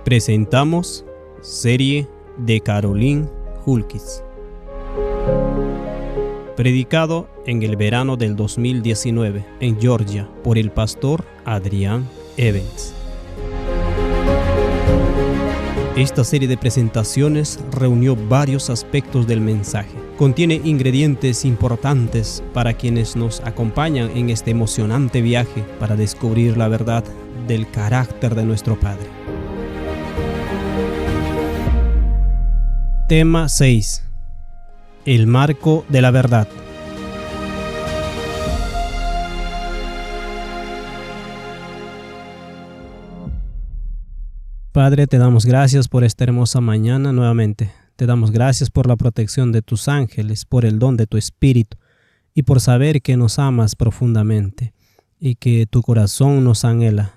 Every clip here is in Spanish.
Presentamos serie de Caroline Hulkis, predicado en el verano del 2019 en Georgia por el pastor Adrian Evans. Esta serie de presentaciones reunió varios aspectos del mensaje. Contiene ingredientes importantes para quienes nos acompañan en este emocionante viaje para descubrir la verdad del carácter de nuestro Padre. Tema 6. El marco de la verdad. Padre, te damos gracias por esta hermosa mañana nuevamente. Te damos gracias por la protección de tus ángeles, por el don de tu Espíritu y por saber que nos amas profundamente y que tu corazón nos anhela.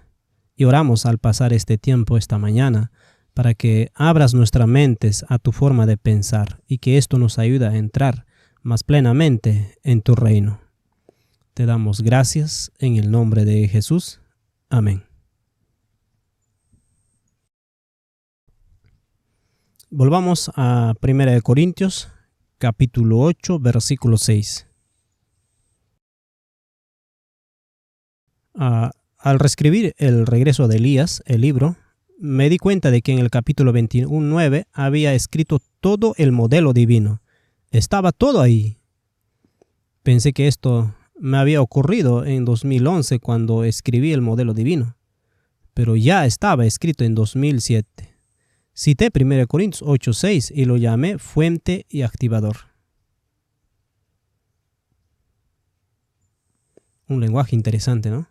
Y oramos al pasar este tiempo esta mañana para que abras nuestras mentes a tu forma de pensar y que esto nos ayude a entrar más plenamente en tu reino. Te damos gracias en el nombre de Jesús. Amén. Volvamos a 1 Corintios, capítulo 8, versículo 6. Al reescribir El regreso de Elías, el libro, me di cuenta de que en el capítulo 21:9 había escrito todo el modelo divino. Estaba todo ahí. Pensé que esto me había ocurrido en 2011 cuando escribí el modelo divino, pero ya estaba escrito en 2007. Cité 1 Corintios 8:6 y lo llamé fuente y activador. Un lenguaje interesante, ¿no?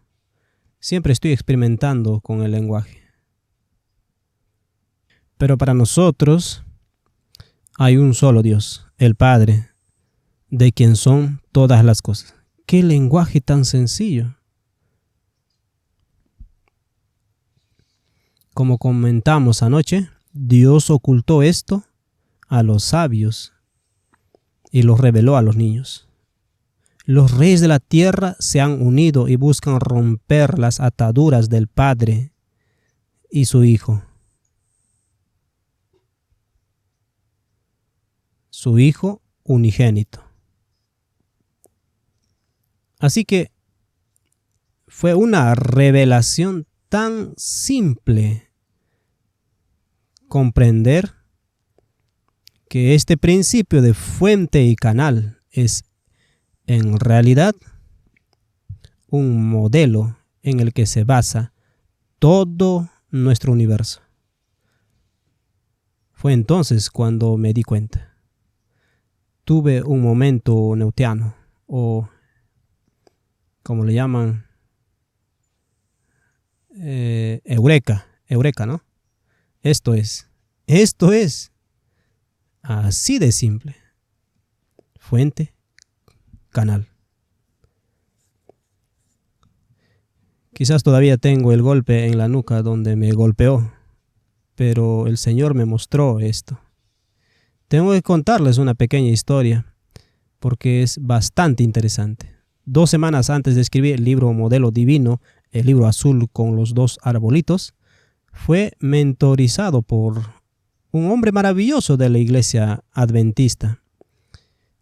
Siempre estoy experimentando con el lenguaje. Pero para nosotros hay un solo Dios, el Padre, de quien son todas las cosas. ¡Qué lenguaje tan sencillo! Como comentamos anoche, Dios ocultó esto a los sabios y lo reveló a los niños. Los reyes de la tierra se han unido y buscan romper las ataduras del Padre y su Hijo. Su Hijo unigénito. Así que fue una revelación tan simple comprender que este principio de fuente y canal es en realidad un modelo en el que se basa todo nuestro universo. Fue entonces cuando me di cuenta. Tuve un momento newtoniano, o como le llaman, eureka, ¿no? Esto es así de simple. Fuente, canal. Quizás todavía tengo el golpe en la nuca donde me golpeó, pero el Señor me mostró esto. Tengo que contarles una pequeña historia porque es bastante interesante. 2 semanas antes de escribir el libro Modelo Divino, el libro azul con los 2 arbolitos, fue mentorizado por un hombre maravilloso de la iglesia adventista,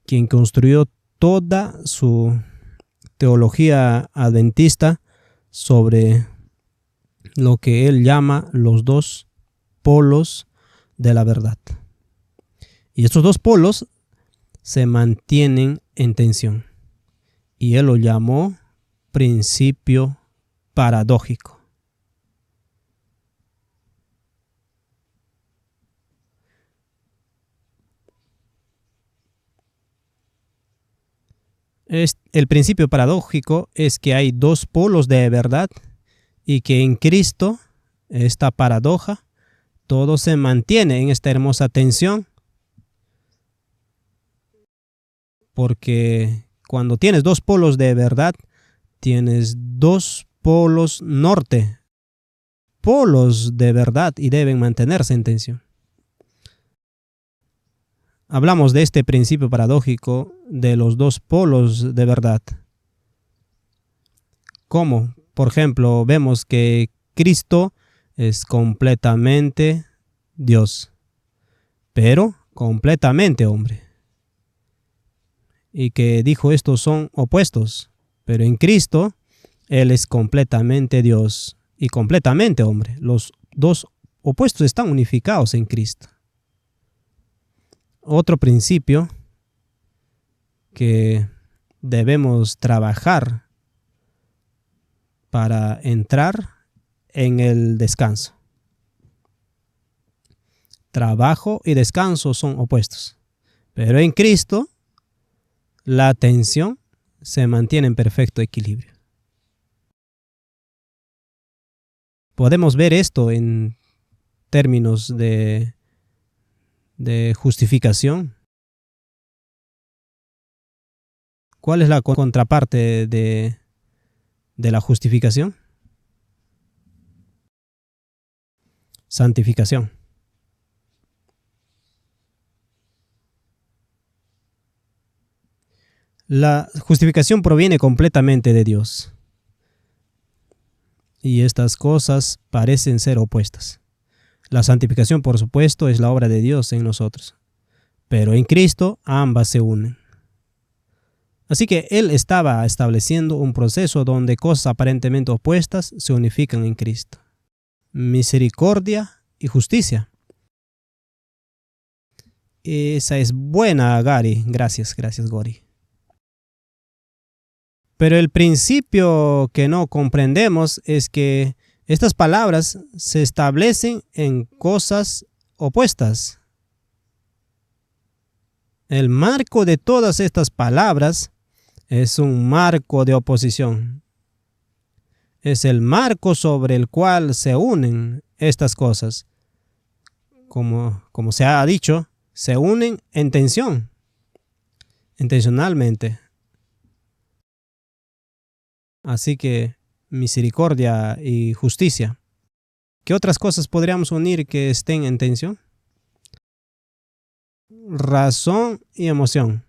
quien construyó toda su teología adventista sobre lo que él llama los 2 polos de la verdad. Y estos 2 polos se mantienen en tensión. Y él lo llamó principio paradójico. El principio paradójico es que hay 2 polos de verdad y que en Cristo, esta paradoja, todo se mantiene en esta hermosa tensión. Porque cuando tienes 2 polos de verdad, tienes 2 polos norte, polos de verdad, y deben mantenerse en tensión. Hablamos de este principio paradójico de los 2 polos de verdad. ¿Cómo? Por ejemplo, vemos que Cristo es completamente Dios, pero completamente hombre. Y que dijo estos son opuestos, pero en Cristo Él es completamente Dios y completamente hombre. Los dos opuestos están unificados en Cristo. Otro principio que debemos trabajar para entrar en el descanso. Trabajo y descanso son opuestos, pero en Cristo la tensión se mantiene en perfecto equilibrio. Podemos ver esto en términos de justificación. ¿Cuál es la contraparte de la justificación? Santificación. La justificación proviene completamente de Dios. Y estas cosas parecen ser opuestas. La santificación, por supuesto, es la obra de Dios en nosotros. Pero en Cristo ambas se unen. Así que Él estaba estableciendo un proceso donde cosas aparentemente opuestas se unifican en Cristo. Misericordia y justicia. Esa es buena, Gary. Gracias, Gori. Pero el principio que no comprendemos es que estas palabras se establecen en cosas opuestas. El marco de todas estas palabras es un marco de oposición. Es el marco sobre el cual se unen estas cosas. Como se ha dicho, se unen en tensión, intencionalmente. Así que misericordia y justicia. ¿Qué otras cosas podríamos unir que estén en tensión? Razón y emoción.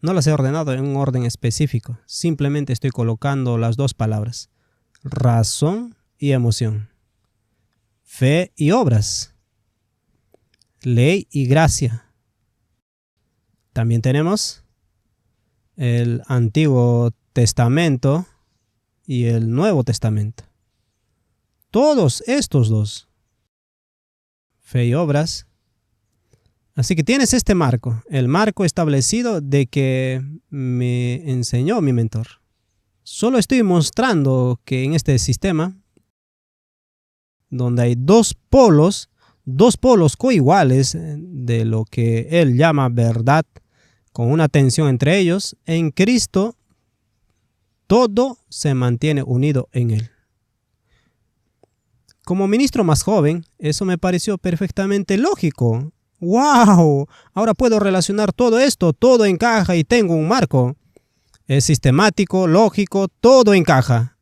No las he ordenado en un orden específico. Simplemente estoy colocando las dos palabras. Razón y emoción. Fe y obras. Ley y gracia. También tenemos el Antiguo Testamento y el Nuevo Testamento. Todos estos dos. Fe y obras. Así que tienes este marco, el marco establecido de que me enseñó mi mentor. Solo estoy mostrando que en este sistema, donde hay dos polos coiguales de lo que él llama verdad, con una tensión entre ellos, en Cristo todo se mantiene unido en él. Como ministro más joven, eso me pareció perfectamente lógico. ¡Wow! Ahora puedo relacionar todo esto, todo encaja y tengo un marco. Es sistemático, lógico, todo encaja.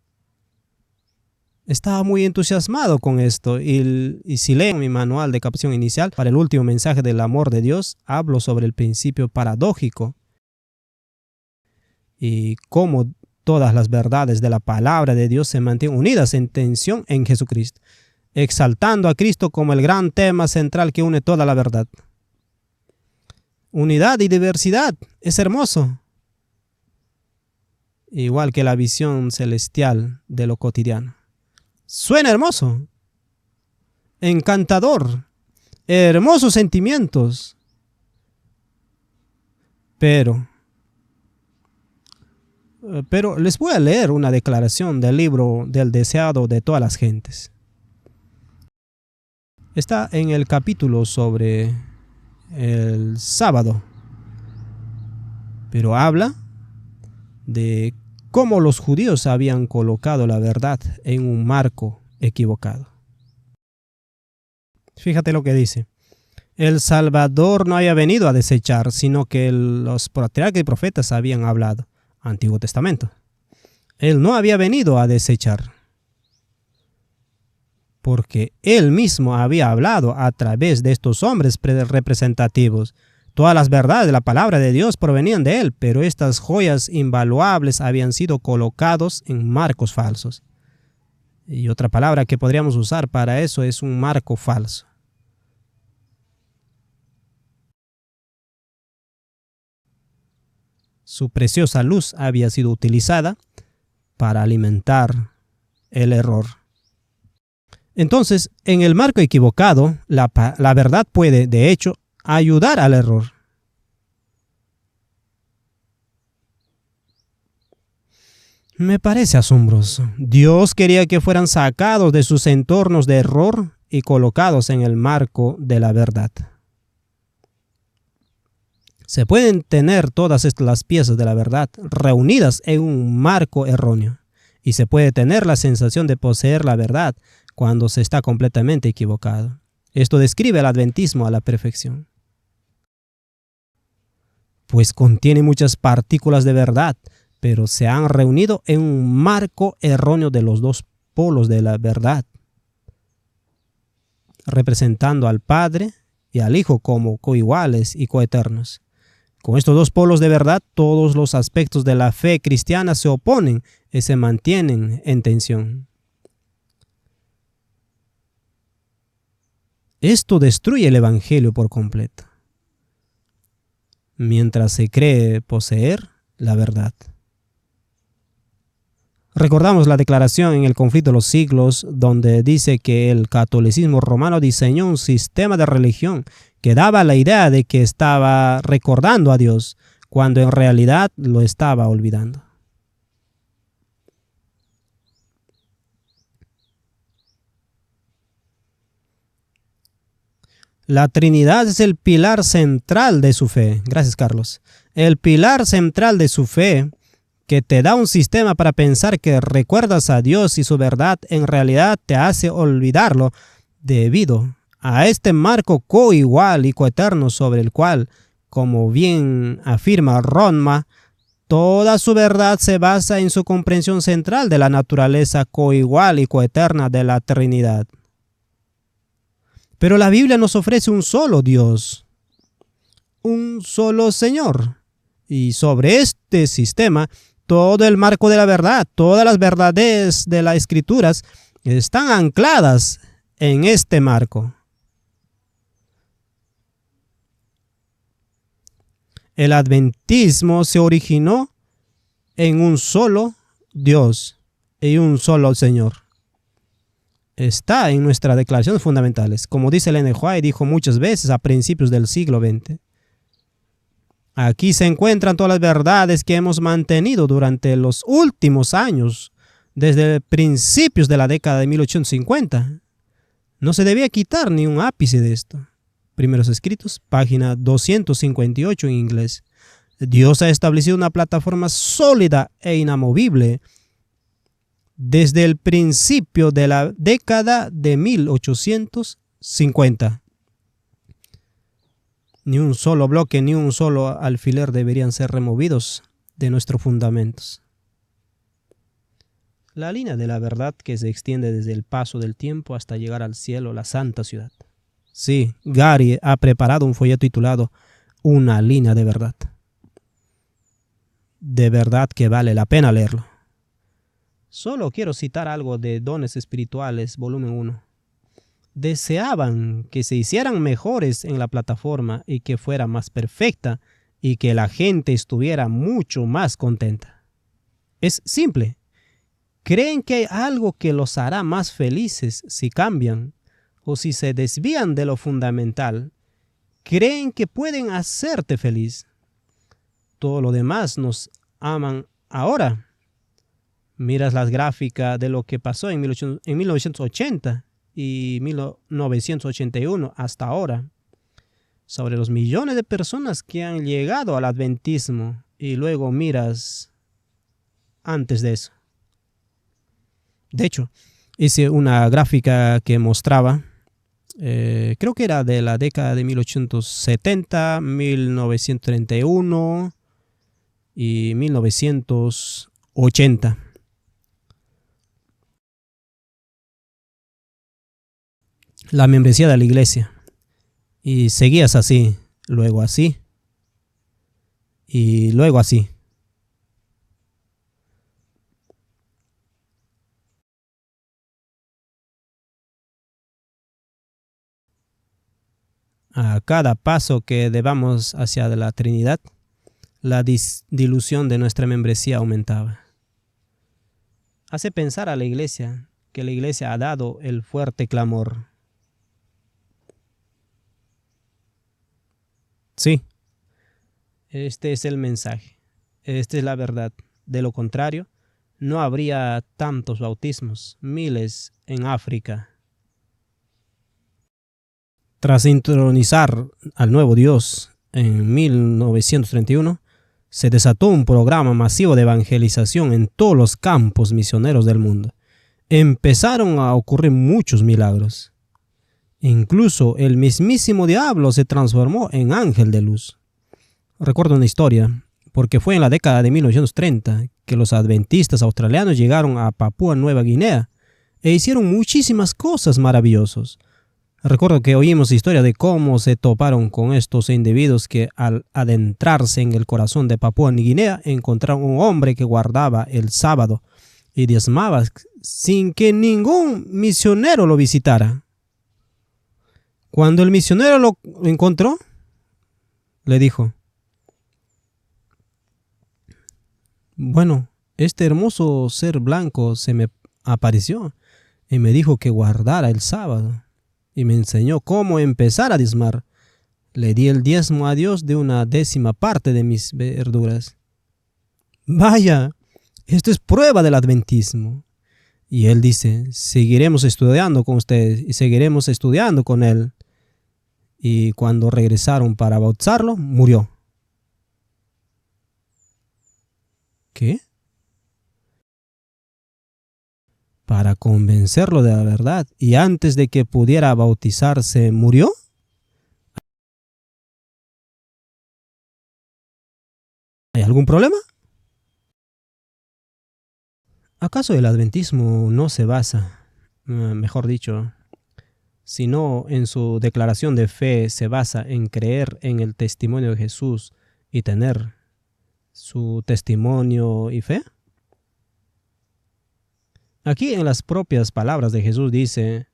Estaba muy entusiasmado con esto y si leen mi manual de capacitación inicial para el último mensaje del amor de Dios, hablo sobre el principio paradójico y cómo todas las verdades de la palabra de Dios se mantienen unidas en tensión en Jesucristo, exaltando a Cristo como el gran tema central que une toda la verdad. Unidad y diversidad, es hermoso. Igual que la visión celestial de lo cotidiano. Suena hermoso, encantador, hermosos sentimientos. Pero les voy a leer una declaración del libro del deseado de todas las gentes. Está en el capítulo sobre el sábado, pero habla de cómo los judíos habían colocado la verdad en un marco equivocado. Fíjate lo que dice. El Salvador no había venido a desechar, sino que los patriarcas y profetas habían hablado. Antiguo Testamento. Él no había venido a desechar, porque él mismo había hablado a través de estos hombres representativos. Todas las verdades de la palabra de Dios provenían de él, pero estas joyas invaluables habían sido colocados en marcos falsos. Y otra palabra que podríamos usar para eso es un marco falso. Su preciosa luz había sido utilizada para alimentar el error. Entonces, en el marco equivocado, la verdad puede, de hecho, ayudar al error. Me parece asombroso. Dios quería que fueran sacados de sus entornos de error y colocados en el marco de la verdad. Se pueden tener todas las piezas de la verdad reunidas en un marco erróneo, y se puede tener la sensación de poseer la verdad cuando se está completamente equivocado. Esto describe el adventismo a la perfección, pues contiene muchas partículas de verdad, pero se han reunido en un marco erróneo de los dos polos de la verdad, representando al Padre y al Hijo como coiguales y coeternos. Con estos dos polos de verdad, todos los aspectos de la fe cristiana se oponen y se mantienen en tensión. Esto destruye el Evangelio por completo, mientras se cree poseer la verdad. Recordamos la declaración en el Conflicto de los Siglos, donde dice que el catolicismo romano diseñó un sistema de religión que daba la idea de que estaba recordando a Dios, cuando en realidad lo estaba olvidando. La Trinidad es el pilar central de su fe. Gracias, Carlos. El pilar central de su fe, que te da un sistema para pensar que recuerdas a Dios y su verdad, en realidad te hace olvidarlo debido a este marco coigual y coeterno sobre el cual, como bien afirma Ronma, toda su verdad se basa en su comprensión central de la naturaleza coigual y coeterna de la Trinidad. Pero la Biblia nos ofrece un solo Dios, un solo Señor, y sobre este sistema, todo el marco de la verdad, todas las verdades de las Escrituras están ancladas en este marco. El adventismo se originó en un solo Dios y un solo Señor. Está en nuestras declaraciones fundamentales, como dice Ellen White dijo muchas veces a principios del siglo XX. Aquí se encuentran todas las verdades que hemos mantenido durante los últimos años, desde principios de la década de 1850. No se debía quitar ni un ápice de esto. Primeros Escritos, página 258 en inglés. Dios ha establecido una plataforma sólida e inamovible desde el principio de la década de 1850. Ni un solo bloque, ni un solo alfiler deberían ser removidos de nuestros fundamentos. La línea de la verdad que se extiende desde el paso del tiempo hasta llegar al cielo, la santa ciudad. Sí, Gary ha preparado un folleto titulado Una línea de verdad. De verdad que vale la pena leerlo. Solo quiero citar algo de Dones Espirituales, volumen 1. Deseaban que se hicieran mejores en la plataforma y que fuera más perfecta y que la gente estuviera mucho más contenta. Es simple. Creen que hay algo que los hará más felices si cambian o si se desvían de lo fundamental. Creen que pueden hacerte feliz. Todo lo demás nos aman ahora. Miras las gráficas de lo que pasó en 1980 y 1981 hasta ahora, sobre los millones de personas que han llegado al adventismo, y luego miras antes de eso. De hecho, hice una gráfica que mostraba, creo que era de la década de 1870, 1931 y 1980. La membresía de la iglesia. Y seguías así, luego así, y luego así. A cada paso que debamos hacia la Trinidad, la dilución de nuestra membresía aumentaba. Hace pensar a la iglesia que la iglesia ha dado el fuerte clamor. Sí, este es el mensaje, esta es la verdad. De lo contrario, no habría tantos bautismos, miles en África. Tras intronizar al nuevo Dios en 1931, se desató un programa masivo de evangelización en todos los campos misioneros del mundo. Empezaron a ocurrir muchos milagros. Incluso el mismísimo diablo se transformó en ángel de luz. Recuerdo una historia, porque fue en la década de 1930 que los adventistas australianos llegaron a Papúa Nueva Guinea e hicieron muchísimas cosas maravillosas. Recuerdo que oímos historia de cómo se toparon con estos individuos que al adentrarse en el corazón de Papúa Nueva Guinea encontraron un hombre que guardaba el sábado y diezmaba sin que ningún misionero lo visitara. Cuando el misionero lo encontró, le dijo: bueno, este hermoso ser blanco se me apareció y me dijo que guardara el sábado y me enseñó cómo empezar a diezmar. Le di el diezmo a Dios de 1/10 parte de mis verduras. Vaya, esto es prueba del adventismo. Y él dice: seguiremos estudiando con ustedes y seguiremos estudiando con él. Y cuando regresaron para bautizarlo, murió. ¿Qué? Para convencerlo de la verdad y antes de que pudiera bautizarse, ¿murió? ¿Hay algún problema? ¿Acaso el adventismo no se basa, mejor dicho, sino en su declaración de fe se basa en creer en el testimonio de Jesús y tener su testimonio y fe? Aquí en las propias palabras de Jesús dice: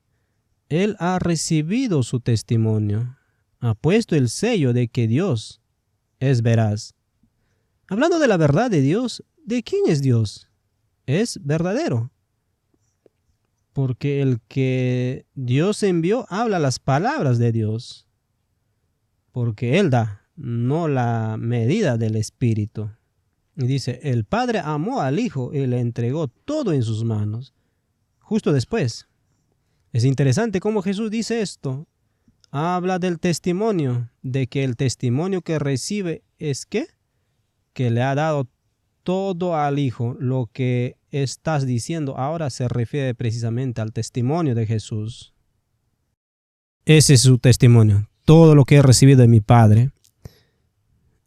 Él ha recibido su testimonio, ha puesto el sello de que Dios es veraz. Hablando de la verdad de Dios, ¿de quién es Dios? Es verdadero. Porque el que Dios envió habla las palabras de Dios. Porque Él da, no la medida del Espíritu. Y dice: el Padre amó al Hijo y le entregó todo en sus manos. Justo después. Es interesante cómo Jesús dice esto. Habla del testimonio, de que el testimonio que recibe es ¿qué? Que le ha dado todo al Hijo. Lo que estás diciendo ahora se refiere precisamente al testimonio de Jesús. Ese es su testimonio. Todo lo que he recibido de mi Padre,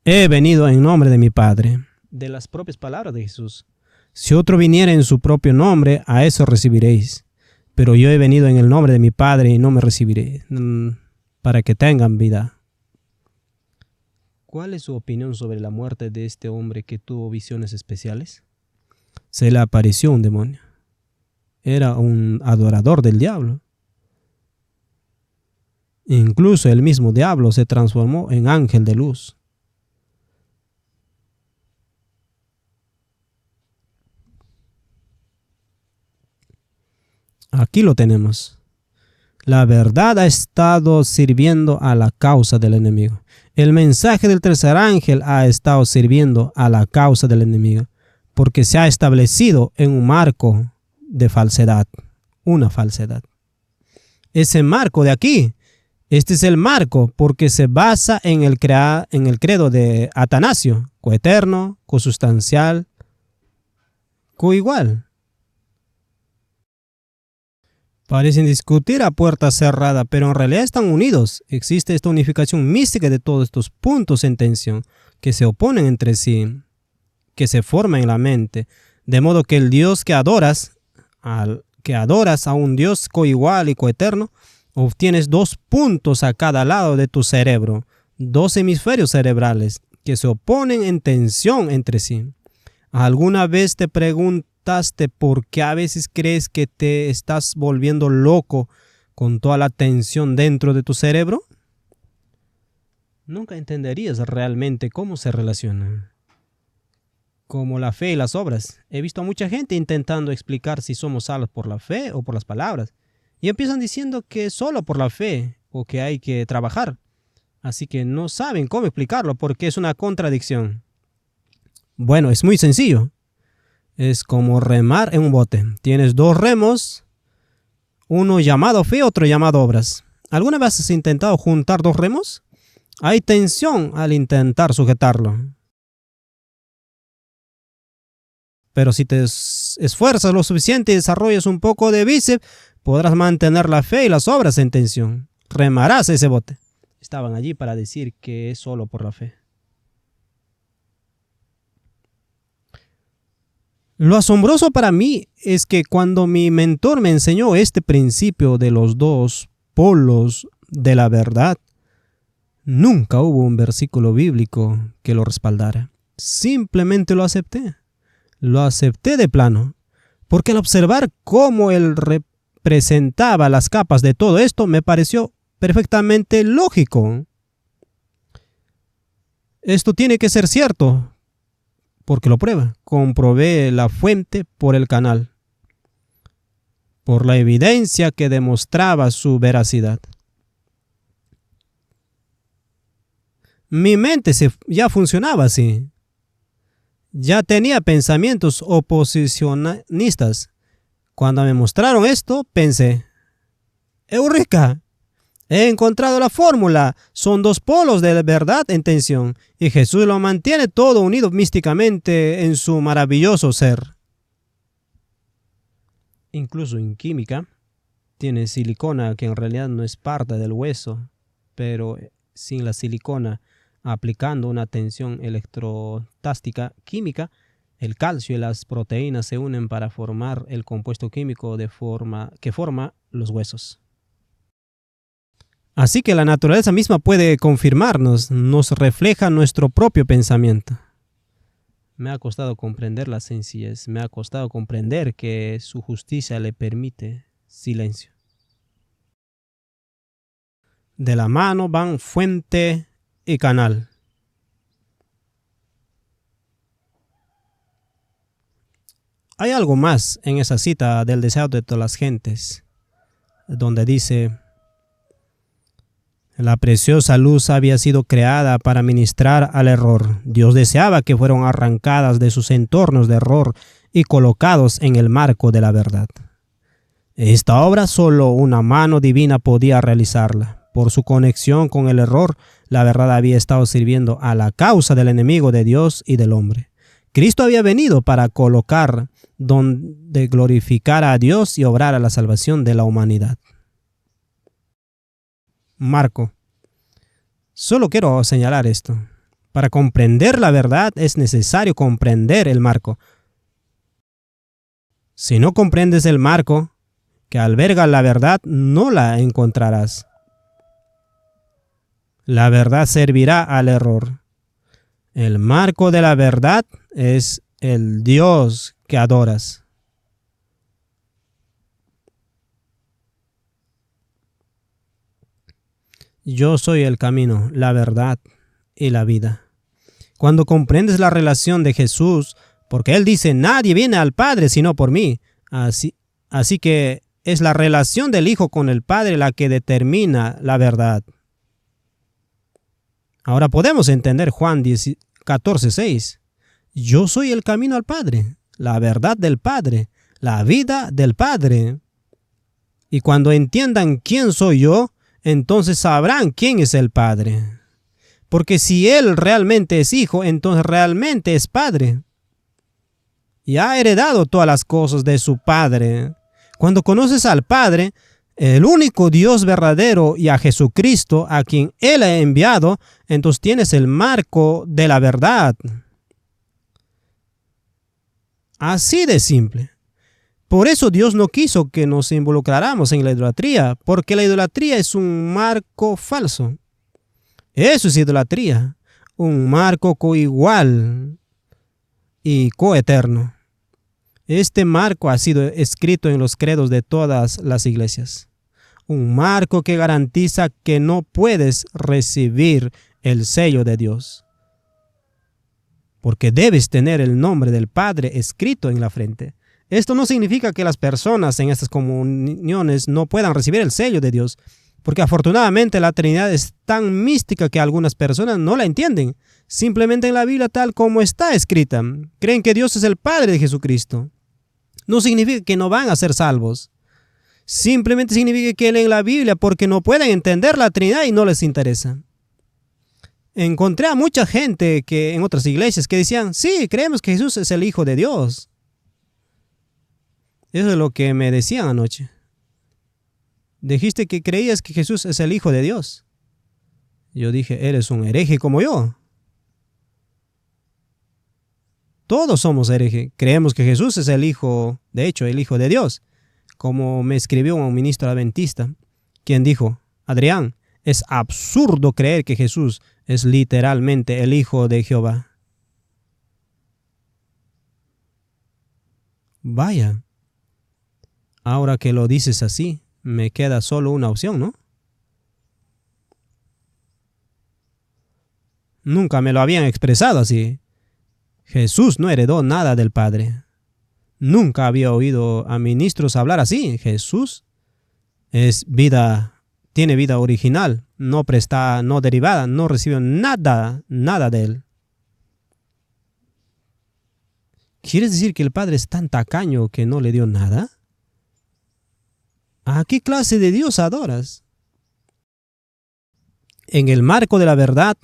he venido en nombre de mi Padre. De las propias palabras de Jesús. Si otro viniera en su propio nombre, a eso recibiréis. Pero yo he venido en el nombre de mi Padre y no me recibiré, para que tengan vida. ¿Cuál es su opinión sobre la muerte de este hombre que tuvo visiones especiales? Se le apareció un demonio. Era un adorador del diablo. Incluso el mismo diablo se transformó en ángel de luz. Aquí lo tenemos. La verdad ha estado sirviendo a la causa del enemigo. El mensaje del tercer ángel ha estado sirviendo a la causa del enemigo, porque se ha establecido en un marco de falsedad, una falsedad. Ese marco de aquí, este es el marco porque se basa en el credo de Atanasio, coeterno, cosustancial, coigual. Parecen discutir a puerta cerrada, pero en realidad están unidos. Existe esta unificación mística de todos estos puntos en tensión que se oponen entre sí, que se forman en la mente, de modo que el Dios que adoras a un Dios coigual y coeterno, obtienes 2 puntos a cada lado de tu cerebro, 2 hemisferios cerebrales que se oponen en tensión entre sí. ¿Alguna vez te preguntaste por qué a veces crees que te estás volviendo loco con toda la tensión dentro de tu cerebro? nunca entenderías realmente cómo se relacionan. Como la fe y las obras. He visto a mucha gente intentando explicar si somos salvos por la fe o por las palabras. Y empiezan diciendo que solo por la fe o que hay que trabajar. Así que no saben cómo explicarlo porque es una contradicción. Bueno, es muy sencillo. Es como remar en un bote. Tienes dos remos, uno llamado fe, otro llamado obras. ¿Alguna vez has intentado juntar dos remos? Hay tensión al intentar sujetarlo. Pero si te esfuerzas lo suficiente y desarrollas un poco de bíceps, podrás mantener la fe y las obras en tensión. Remarás ese bote. Estaban allí para decir que es solo por la fe. Lo asombroso para mí es que cuando mi mentor me enseñó este principio de los dos polos de la verdad, nunca hubo un versículo bíblico que lo respaldara. Simplemente lo acepté. Lo acepté de plano, porque al observar cómo él representaba las capas de todo esto, me pareció perfectamente lógico. Esto tiene que ser cierto, porque lo prueba. Comprobé la fuente por el canal, por la evidencia que demostraba su veracidad. Mi mente ya funcionaba así. Ya tenía pensamientos oposicionistas. Cuando me mostraron esto, pensé, ¡Eureka! He encontrado la fórmula. Son dos polos de verdad en tensión, y Jesús lo mantiene todo unido místicamente en su maravilloso ser. Incluso en química, tiene silicona que en realidad no es parte del hueso, pero sin la silicona, aplicando una tensión electrostática química, el calcio y las proteínas se unen para formar el compuesto químico que forma los huesos. Así que la naturaleza misma puede confirmarnos, nos refleja nuestro propio pensamiento. Me ha costado comprender la sencillez, me ha costado comprender que su justicia le permite silencio. De la mano van fuente y canal. Hay algo más en esa cita del deseo de todas las gentes, donde dice: la preciosa luz había sido creada para ministrar al error. Dios deseaba que fueran arrancadas de sus entornos de error y colocados en el marco de la verdad. Esta obra solo una mano divina podía realizarla. Por su conexión con el error, la verdad había estado sirviendo a la causa del enemigo de Dios y del hombre. Cristo había venido para colocar donde glorificara a Dios y obrar a la salvación de la humanidad. Marco. Solo quiero señalar esto. Para comprender la verdad es necesario comprender el marco. Si no comprendes el marco que alberga la verdad, no la encontrarás. La verdad servirá al error. El marco de la verdad es el Dios que adoras. Yo soy el camino, la verdad y la vida. Cuando comprendes la relación de Jesús, porque Él dice, nadie viene al Padre sino por mí. Así que es la relación del Hijo con el Padre la que determina la verdad. Ahora podemos entender Juan 14:6. Yo soy el camino al Padre, la verdad del Padre, la vida del Padre. Y cuando entiendan quién soy yo, entonces sabrán quién es el Padre. Porque si Él realmente es Hijo, entonces realmente es Padre. Y ha heredado todas las cosas de su Padre. Cuando conoces al Padre, el único Dios verdadero, y a Jesucristo, a quien Él ha enviado, entonces tienes el marco de la verdad. Así de simple. Por eso Dios no quiso que nos involucráramos en la idolatría, porque la idolatría es un marco falso. Eso es idolatría, un marco coigual y coeterno. Este marco ha sido escrito en los credos de todas las iglesias. Un marco que garantiza que no puedes recibir el sello de Dios. Porque debes tener el nombre del Padre escrito en la frente. Esto no significa que las personas en estas comuniones no puedan recibir el sello de Dios, porque afortunadamente la Trinidad es tan mística que algunas personas no la entienden. Simplemente en la Biblia tal como está escrita, creen que Dios es el Padre de Jesucristo. No significa que no van a ser salvos. Simplemente significa que leen la Biblia porque no pueden entender la Trinidad y no les interesa. Encontré a mucha gente que en otras iglesias que decían, sí, creemos que Jesús es el Hijo de Dios. Eso es lo que me decían anoche. Dijiste que creías que Jesús es el Hijo de Dios. Yo dije, eres un hereje como yo. Todos somos herejes. Creemos que Jesús es el Hijo, de hecho, el Hijo de Dios. Como me escribió un ministro adventista, quien dijo, Adrián, es absurdo creer que Jesús es literalmente el Hijo de Jehová. Vaya, ahora que lo dices así, me queda solo una opción, ¿no? Nunca me lo habían expresado así. Jesús no heredó nada del Padre. Nunca había oído a ministros hablar así. Jesús es vida, tiene vida original, no derivada, no recibió nada de él. ¿Quieres decir que el Padre es tan tacaño que no le dio nada? ¿A qué clase de Dios adoras? En el marco de la verdad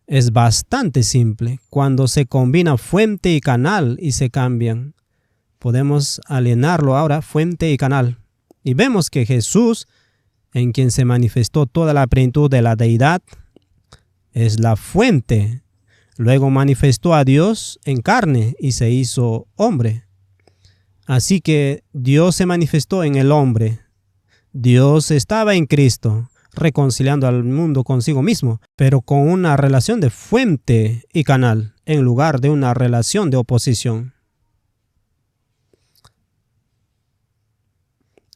es bastante simple. Cuando se combina fuente y canal y se cambian, podemos alinearlo ahora, fuente y canal. Y vemos que Jesús, en quien se manifestó toda la plenitud de la deidad, es la fuente. Luego manifestó a Dios en carne y se hizo hombre. Así que Dios se manifestó en el hombre. Dios estaba en Cristo, reconciliando al mundo consigo mismo, pero con una relación de fuente y canal, en lugar de una relación de oposición.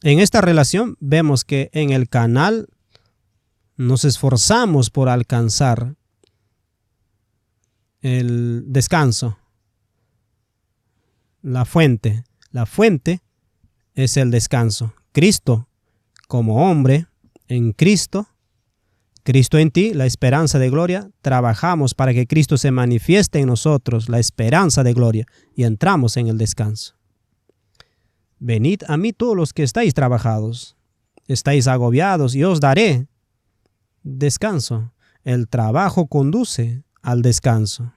En esta relación vemos que en el canal nos esforzamos por alcanzar el descanso. La fuente es el descanso. Cristo como hombre, en Cristo en ti, la esperanza de gloria, trabajamos para que Cristo se manifieste en nosotros, la esperanza de gloria, y entramos en el descanso. Venid a mí todos los que estáis trabajados, estáis agobiados, y os daré descanso. El trabajo conduce al descanso.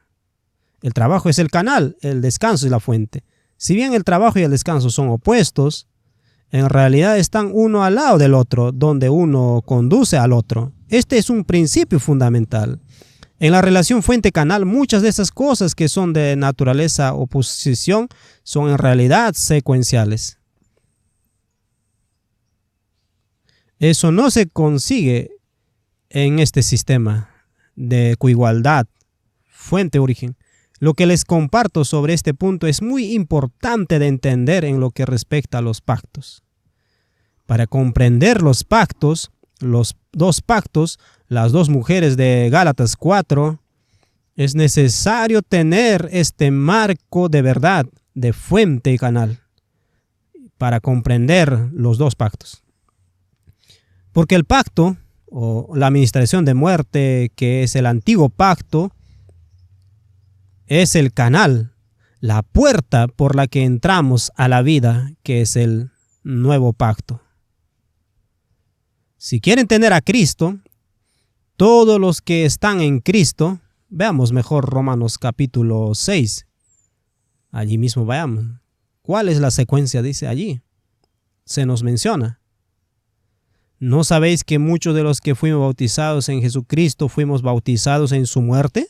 El trabajo es el canal, el descanso es la fuente. Si bien el trabajo y el descanso son opuestos, en realidad están uno al lado del otro, donde uno conduce al otro. Este es un principio fundamental. En la relación fuente-canal, muchas de esas cosas que son de naturaleza oposición son en realidad secuenciales. Eso no se consigue en este sistema de coigualdad, fuente-origen. Lo que les comparto sobre este punto es muy importante de entender en lo que respecta a los pactos. Para comprender los pactos, los dos pactos, las dos mujeres de Gálatas 4, es necesario tener este marco de verdad, de fuente y canal, para comprender los dos pactos. Porque el pacto, o la administración de muerte, que es el antiguo pacto, es el canal, la puerta por la que entramos a la vida, que es el nuevo pacto. Si quieren tener a Cristo, todos los que están en Cristo, veamos mejor Romanos capítulo 6. Allí mismo vayamos. ¿Cuál es la secuencia? Dice allí. Se nos menciona. ¿No sabéis que muchos de los que fuimos bautizados en Jesucristo fuimos bautizados en su muerte?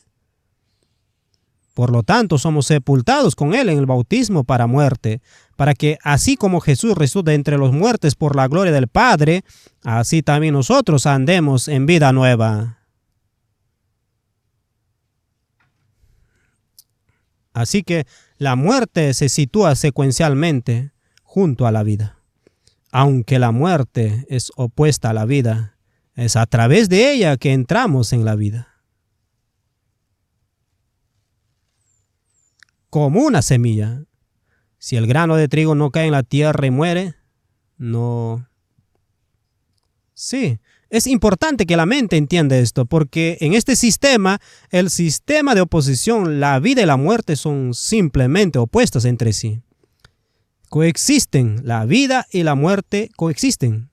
Por lo tanto, somos sepultados con Él en el bautismo para muerte, para que así como Jesús resucitó de entre los muertos por la gloria del Padre, así también nosotros andemos en vida nueva. Así que la muerte se sitúa secuencialmente junto a la vida. Aunque la muerte es opuesta a la vida, Es a través de ella que entramos en la vida. Como una semilla. Si el grano de trigo no cae en la tierra y muere, no. Sí, es importante que la mente entienda esto, porque en este sistema, el sistema de oposición, la vida y la muerte son simplemente opuestas entre sí. Coexisten, la vida y la muerte coexisten.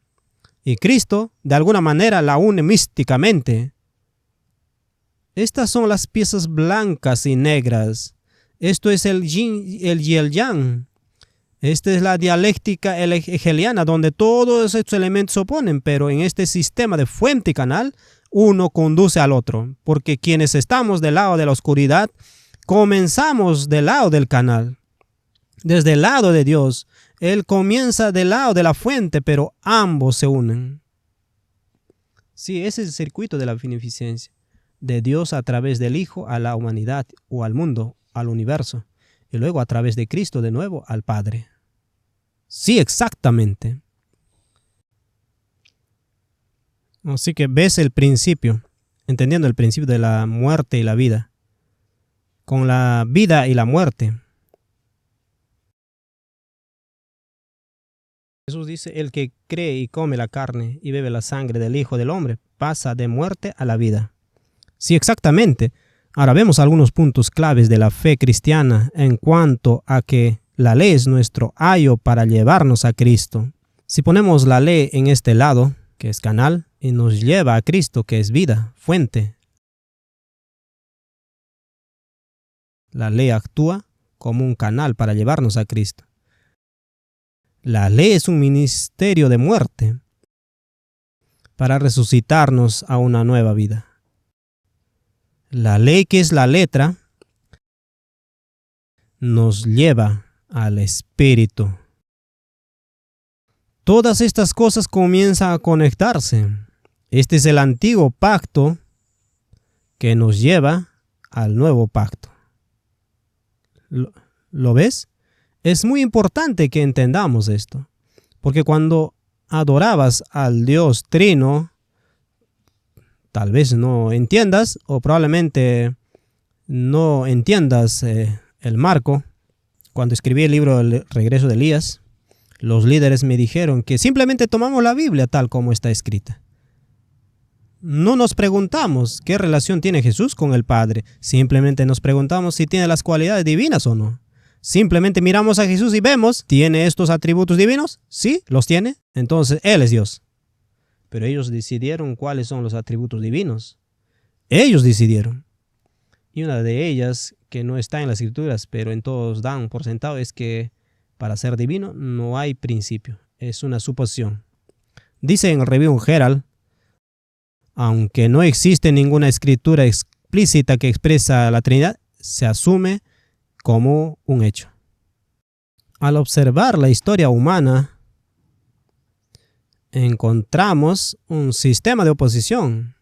Y Cristo, de alguna manera, la une místicamente. Estas son las piezas blancas y negras. Esto es el yin y el yang. Esta es la dialéctica hegeliana, donde todos estos elementos se oponen, pero en este sistema de fuente y canal, uno conduce al otro, porque quienes estamos del lado de la oscuridad, comenzamos del lado del canal. Desde el lado de Dios, Él comienza del lado de la fuente, pero ambos se unen. Sí, ese es el circuito de la beneficencia, de Dios a través del Hijo a la humanidad o al mundo, al universo, y luego a través de Cristo de nuevo al Padre. Sí, exactamente. Así que ves el principio, entendiendo el principio de la muerte y la vida, con la vida y la muerte. Jesús dice, el que cree y come la carne y bebe la sangre del Hijo del Hombre pasa de muerte a la vida. Sí, exactamente. Ahora vemos algunos puntos claves de la fe cristiana en cuanto a que la ley es nuestro ayo para llevarnos a Cristo. Si ponemos la ley en este lado, que es canal, y nos lleva a Cristo, que es vida, fuente, la ley actúa como un canal para llevarnos a Cristo. La ley es un ministerio de muerte para resucitarnos a una nueva vida. La ley, que es la letra, nos lleva al Espíritu. Todas estas cosas comienzan a conectarse. Este es el antiguo pacto que nos lleva al nuevo pacto. ¿Lo ves? Es muy importante que entendamos esto, porque cuando adorabas al Dios Trino, tal vez no entiendas o probablemente no entiendas el marco. Cuando escribí el libro El regreso de Elías, los líderes me dijeron que simplemente tomamos la Biblia tal como está escrita. No nos preguntamos qué relación tiene Jesús con el Padre. Simplemente nos preguntamos si tiene las cualidades divinas o no. Simplemente miramos a Jesús y vemos, ¿tiene estos atributos divinos? Sí, los tiene. Entonces, Él es Dios. Pero ellos decidieron cuáles son los atributos divinos. Ellos decidieron. Y una de ellas, que no está en las Escrituras, pero en todos dan por sentado, es que para ser divino no hay principio. Es una suposición. Dice en el Review Herald, aunque no existe ninguna escritura explícita que expresa la Trinidad, se asume como un hecho. Al observar la historia humana, encontramos un sistema de oposición.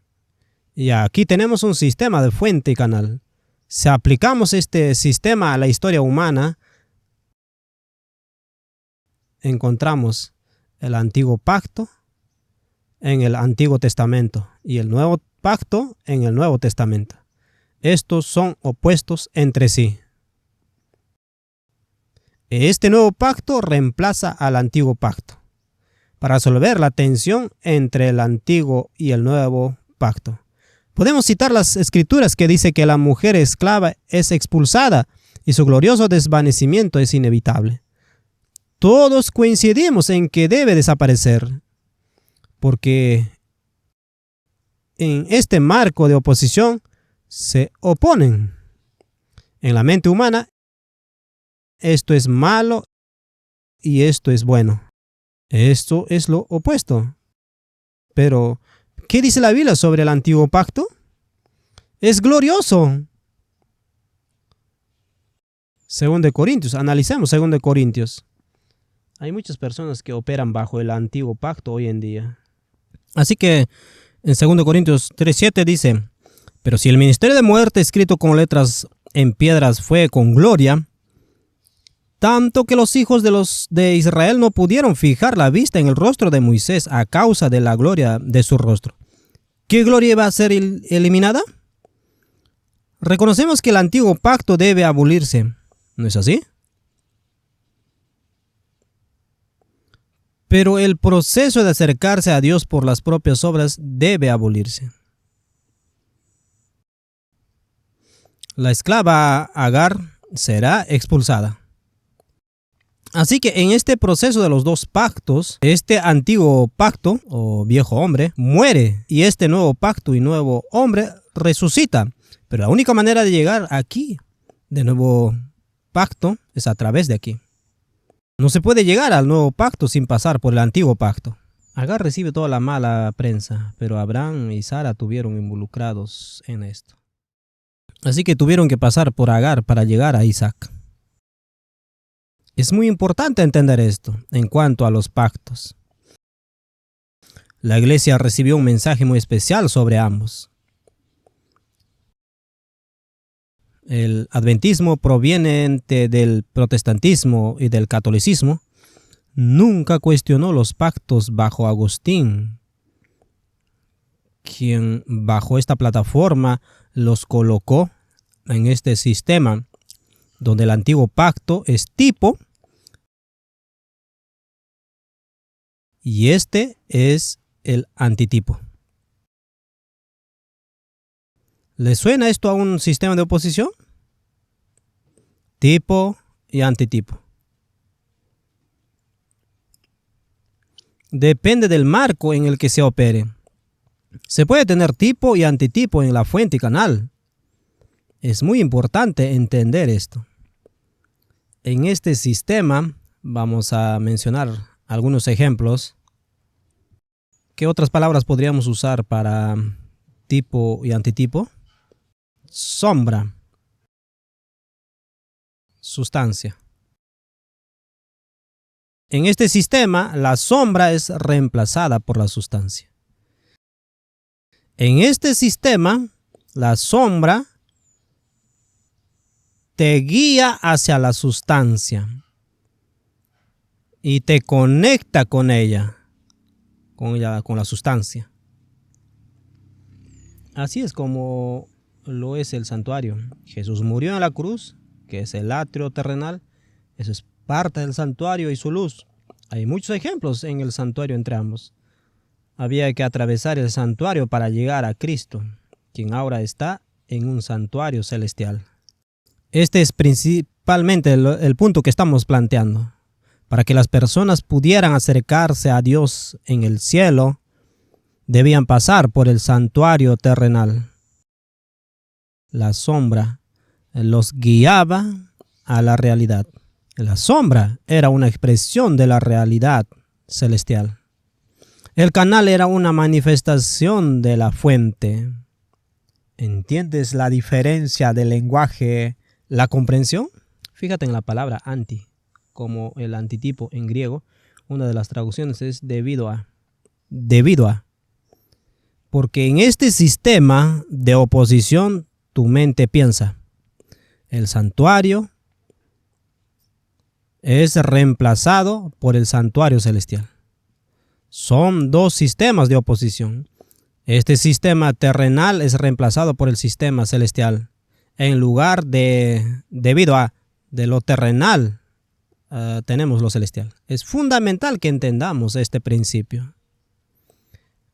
Y aquí tenemos un sistema de fuente y canal. Si aplicamos este sistema a la historia humana, encontramos el antiguo pacto en el Antiguo Testamento y el nuevo pacto en el Nuevo Testamento. Estos son opuestos entre sí. Este nuevo pacto reemplaza al antiguo pacto para resolver la tensión entre el antiguo y el nuevo pacto. Podemos citar las escrituras que dice que la mujer esclava es expulsada y su glorioso desvanecimiento es inevitable. Todos coincidimos en que debe desaparecer, porque en este marco de oposición se oponen. En la mente humana, esto es malo y esto es bueno. Esto es lo opuesto. Pero, ¿qué dice la Biblia sobre el antiguo pacto? Es glorioso. 2 Corintios, analicemos 2 Corintios. Hay muchas personas que operan bajo el antiguo pacto hoy en día. Así que en 2 Corintios 3:7 dice, pero si el ministerio de muerte escrito con letras en piedras fue con gloria, tanto que los hijos de Israel no pudieron fijar la vista en el rostro de Moisés a causa de la gloria de su rostro. ¿Qué gloria va a ser eliminada? Reconocemos que el antiguo pacto debe abolirse, ¿no es así? Pero el proceso de acercarse a Dios por las propias obras debe abolirse. La esclava Agar será expulsada. Así que en este proceso de los dos pactos, este antiguo pacto o viejo hombre muere y este nuevo pacto y nuevo hombre resucita. Pero la única manera de llegar aquí, de nuevo pacto, es a través de aquí. No se puede llegar al nuevo pacto sin pasar por el antiguo pacto. Agar recibe toda la mala prensa, pero Abraham y Sara estuvieron involucrados en esto. Así que tuvieron que pasar por Agar para llegar a Isaac. Es muy importante entender esto en cuanto a los pactos. La iglesia recibió un mensaje muy especial sobre ambos. El adventismo proveniente del protestantismo y del catolicismo nunca cuestionó los pactos bajo Agustín, quien bajo esta plataforma los colocó en este sistema donde el antiguo pacto es tipo y este es el antitipo. ¿Le suena esto a un sistema de oposición? Tipo y antitipo. Depende del marco en el que se opere. Se puede tener tipo y antitipo en la fuente y canal. Es muy importante entender esto. En este sistema vamos a mencionar algunos ejemplos. ¿Qué otras palabras podríamos usar para tipo y antitipo? Sombra. Sustancia. En este sistema, la sombra es reemplazada por la sustancia. En este sistema, la sombra te guía hacia la sustancia y te conecta con ella, con la sustancia. Así es como lo es el santuario. Jesús murió en la cruz, que es el atrio terrenal. Eso es parte del santuario y su luz. Hay muchos ejemplos en el santuario entre ambos. Había que atravesar el santuario para llegar a Cristo, quien ahora está en un santuario celestial. Este es principalmente el punto que estamos planteando. Para que las personas pudieran acercarse a Dios en el cielo, debían pasar por el santuario terrenal. La sombra los guiaba a la realidad. La sombra era una expresión de la realidad celestial. El canal era una manifestación de la fuente. ¿Entiendes la diferencia del lenguaje, la comprensión? Fíjate en la palabra anti, como el antitipo en griego. Una de las traducciones es debido a. Debido a. Porque en este sistema de oposición tu mente piensa. El santuario es reemplazado por el santuario celestial. Son dos sistemas de oposición. Este sistema terrenal es reemplazado por el sistema celestial. En lugar de debido a de lo terrenal, tenemos lo celestial. Es fundamental que entendamos este principio.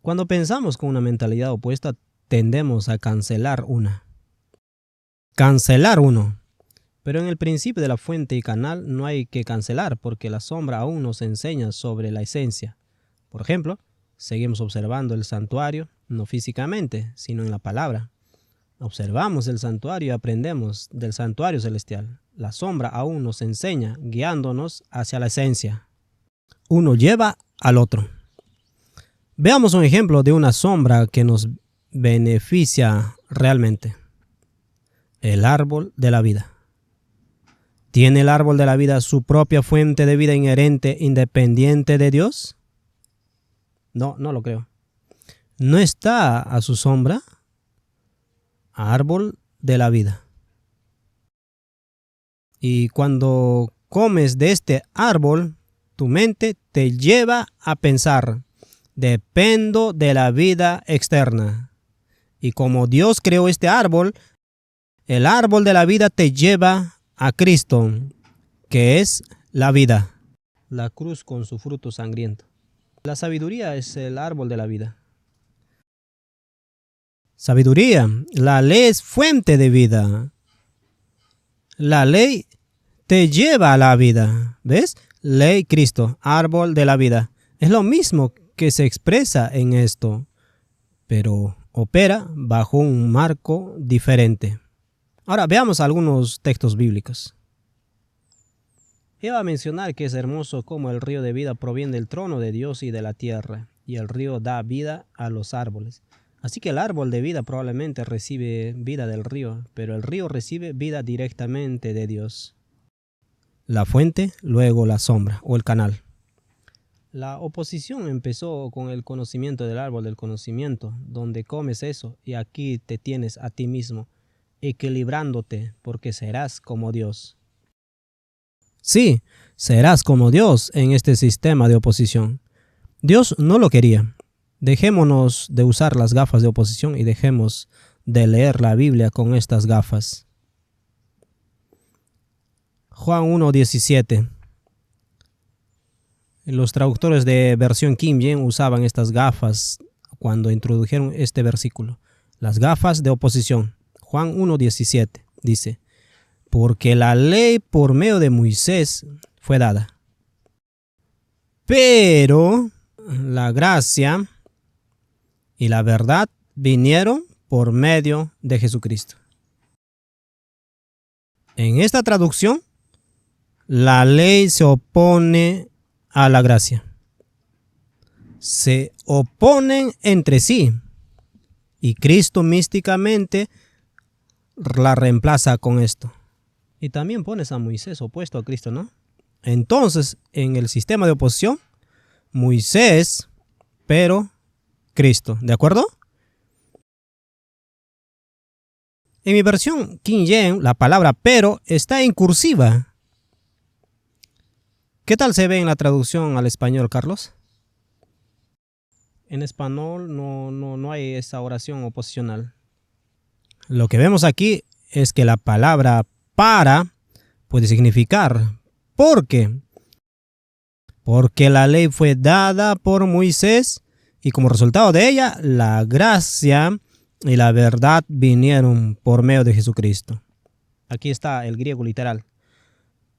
Cuando pensamos con una mentalidad opuesta, tendemos a cancelar una. Cancelar uno. Pero en el principio de la fuente y canal no hay que cancelar porque la sombra aún nos enseña sobre la esencia. Por ejemplo, seguimos observando el santuario, no físicamente, sino en la palabra. Observamos el santuario y aprendemos del santuario celestial. La sombra aún nos enseña, guiándonos hacia la esencia. Uno lleva al otro. Veamos un ejemplo de una sombra que nos beneficia realmente. El árbol de la vida. ¿Tiene el árbol de la vida su propia fuente de vida inherente, independiente de Dios? No, no lo creo. ¿No está a su sombra? Árbol de la vida. Y cuando comes de este árbol, tu mente te lleva a pensar dependo de la vida externa. Y como Dios creó este árbol, el árbol de la vida te lleva a Cristo, que es la vida. La cruz con su fruto sangriento. La sabiduría es el árbol de la vida. Sabiduría, la ley es fuente de vida. La ley te lleva a la vida. ¿Ves? Ley, Cristo, árbol de la vida. Es lo mismo que se expresa en esto, pero opera bajo un marco diferente. Ahora veamos algunos textos bíblicos. Iba a mencionar que es hermoso cómo el río de vida proviene del trono de Dios y de la tierra, y el río da vida a los árboles. Así que el árbol de vida probablemente recibe vida del río, pero el río recibe vida directamente de Dios. La fuente, luego la sombra o el canal. La oposición empezó con el conocimiento del árbol del conocimiento, donde comes eso y aquí te tienes a ti mismo, equilibrándote porque serás como Dios. Sí, serás como Dios en este sistema de oposición. Dios no lo quería. Dejémonos de usar las gafas de oposición y dejemos de leer la Biblia con estas gafas. Juan 1:17. Los traductores de versión King James usaban estas gafas cuando introdujeron este versículo. Las gafas de oposición. Juan 1:17 dice: porque la ley por medio de Moisés fue dada, pero la gracia y la verdad vinieron por medio de Jesucristo. En esta traducción, la ley se opone a la gracia. Se oponen entre sí y Cristo místicamente la reemplaza con esto. Y también pones a Moisés opuesto a Cristo, ¿no? Entonces, en el sistema de oposición, Moisés, pero Cristo, ¿de acuerdo? En mi versión King James, la palabra pero está en cursiva. ¿Qué tal se ve en la traducción al español, Carlos? En español no hay esa oración oposicional. Lo que vemos aquí es que la palabra para puede significar ¿por qué? Porque la ley fue dada por Moisés y como resultado de ella la gracia y la verdad vinieron por medio de Jesucristo. Aquí está el griego literal.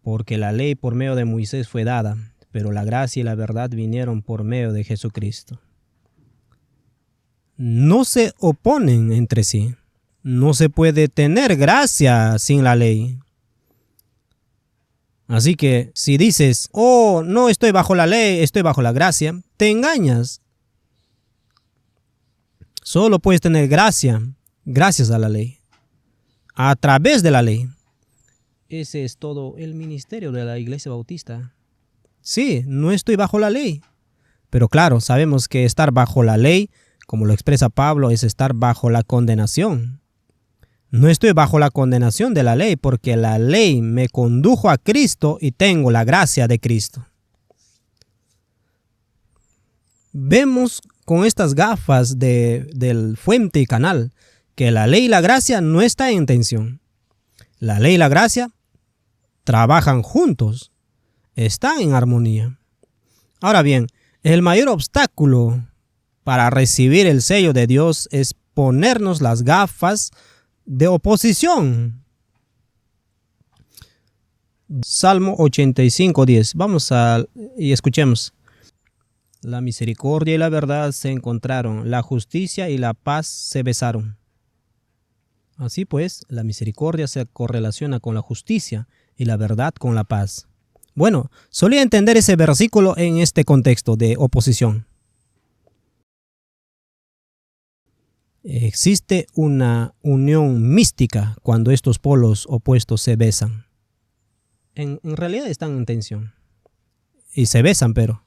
Porque la ley por medio de Moisés fue dada, pero la gracia y la verdad vinieron por medio de Jesucristo. No se oponen entre sí. No se puede tener gracia sin la ley. Así que si dices, oh, no estoy bajo la ley, estoy bajo la gracia, te engañas. Solo puedes tener gracia gracias a la ley, a través de la ley. Ese es todo el ministerio de la Iglesia Bautista. Sí, no estoy bajo la ley. Pero claro, sabemos que estar bajo la ley, como lo expresa Pablo, es estar bajo la condenación. No estoy bajo la condenación de la ley porque la ley me condujo a Cristo y tengo la gracia de Cristo. Vemos con estas gafas del fuente y canal que la ley y la gracia no están en tensión. La ley y la gracia trabajan juntos, están en armonía. Ahora bien, el mayor obstáculo para recibir el sello de Dios es ponernos las gafas de oposición. Salmo 85:10. Vamos y escuchemos. La misericordia y la verdad se encontraron, la justicia y la paz se besaron. Así pues, la misericordia se correlaciona con la justicia y la verdad con la paz. Bueno, solía entender ese versículo en este contexto de oposición. Existe una unión mística cuando estos polos opuestos se besan. En realidad están en tensión. Y se besan, pero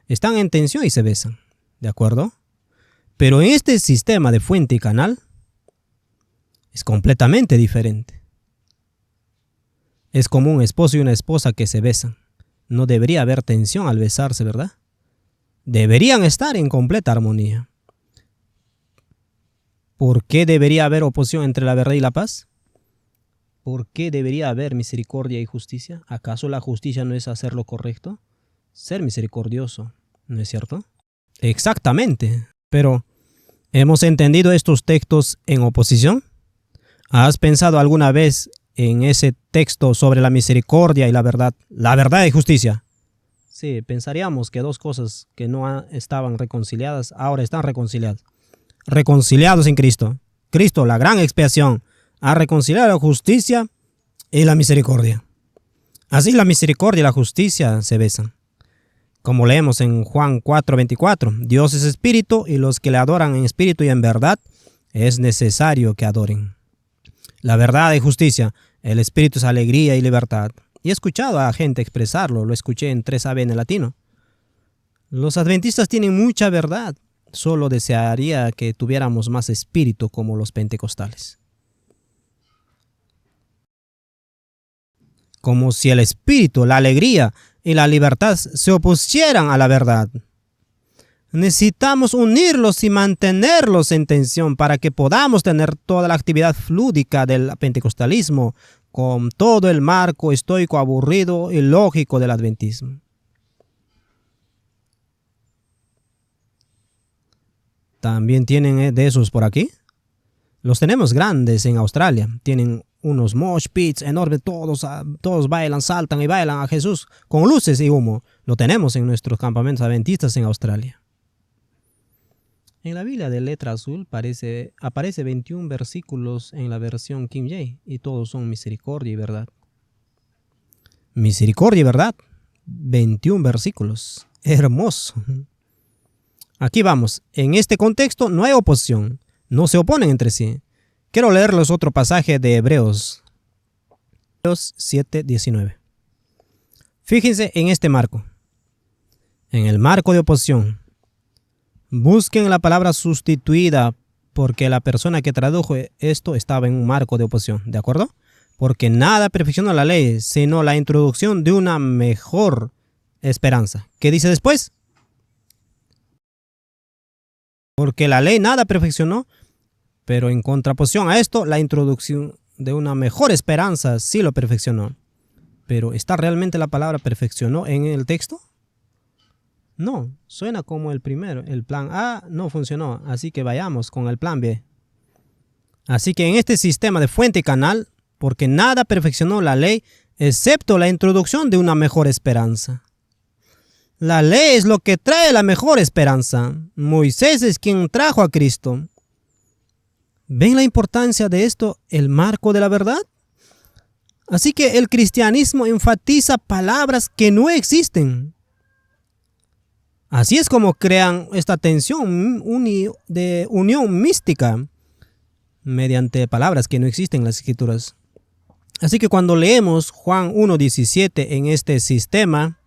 están en tensión y se besan. ¿De acuerdo? Pero en este sistema de fuente y canal es completamente diferente. Es como un esposo y una esposa que se besan. No debería haber tensión al besarse, ¿verdad? deberían estar en completa armonía. ¿Por qué debería haber oposición entre la verdad y la paz? ¿Por qué debería haber misericordia y justicia? ¿Acaso la justicia no es hacer lo correcto? Ser misericordioso, ¿no es cierto? Exactamente. Pero, ¿hemos entendido estos textos en oposición? ¿Has pensado alguna vez en ese texto sobre la misericordia y la verdad y justicia? Sí, pensaríamos que dos cosas que no estaban reconciliadas, ahora están reconciliadas. Reconciliados en Cristo. Cristo, la gran expiación, ha reconciliado la justicia y la misericordia. Así la misericordia y la justicia se besan. Como leemos en Juan 4:24, Dios es espíritu y los que le adoran en espíritu y en verdad es necesario que adoren. La verdad y justicia, el espíritu es alegría y libertad. Y he escuchado a gente expresarlo, lo escuché en 3AB en el latino. Los adventistas tienen mucha verdad, solo desearía que tuviéramos más espíritu como los pentecostales. Como si el espíritu, la alegría y la libertad se opusieran a la verdad. Necesitamos unirlos y mantenerlos en tensión para que podamos tener toda la actividad flúdica del pentecostalismo con todo el marco estoico aburrido y lógico del adventismo. ¿También tienen de esos por aquí? Los tenemos grandes en Australia. Tienen unos mosh pits enormes, todos bailan, saltan y bailan a Jesús con luces y humo. Lo tenemos en nuestros campamentos adventistas en Australia. En la Biblia de letra azul aparece 21 versículos en la versión King James y todos son misericordia y verdad. Misericordia y verdad. 21 versículos. Hermoso. Aquí vamos. En este contexto no hay oposición. No se oponen entre sí. Quiero leerles otro pasaje de Hebreos 7:19. Fíjense en este marco. En el marco de oposición. Busquen la palabra sustituida porque la persona que tradujo esto estaba en un marco de oposición. ¿De acuerdo? Porque nada perfecciona la ley, sino la introducción de una mejor esperanza. ¿Qué dice después? Porque la ley nada perfeccionó, pero en contraposición a esto, la introducción de una mejor esperanza sí lo perfeccionó. Pero ¿está realmente la palabra perfeccionó en el texto? No, suena como el primero. El plan A no funcionó, así que vayamos con el plan B. Así que en este sistema de fuente y canal, porque nada perfeccionó la ley, excepto la introducción de una mejor esperanza. La ley es lo que trae la mejor esperanza. Moisés es quien trajo a Cristo. ¿Ven la importancia de esto, el marco de la verdad? Así que el cristianismo enfatiza palabras que no existen. Así es como crean esta tensión de unión mística mediante palabras que no existen en las escrituras. Así que cuando leemos Juan 1:17 en este sistema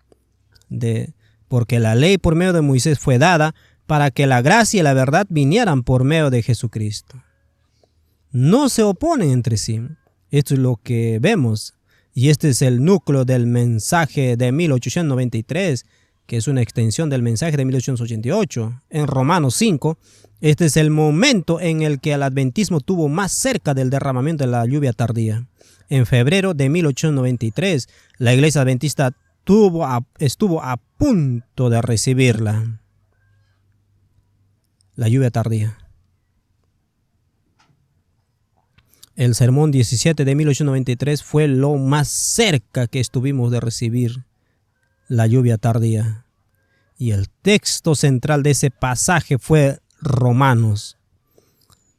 porque la ley por medio de Moisés fue dada para que la gracia y la verdad vinieran por medio de Jesucristo. No se oponen entre sí. Esto es lo que vemos. Y este es el núcleo del mensaje de 1893, que es una extensión del mensaje de 1888. En Romanos 5, este es el momento en el que el adventismo tuvo más cerca del derramamiento de la lluvia tardía. En febrero de 1893, la iglesia adventista estuvo a punto de recibirla. La lluvia tardía. El sermón 17 de 1893 fue lo más cerca que estuvimos de recibir la lluvia tardía. Y el texto central de ese pasaje fue Romanos.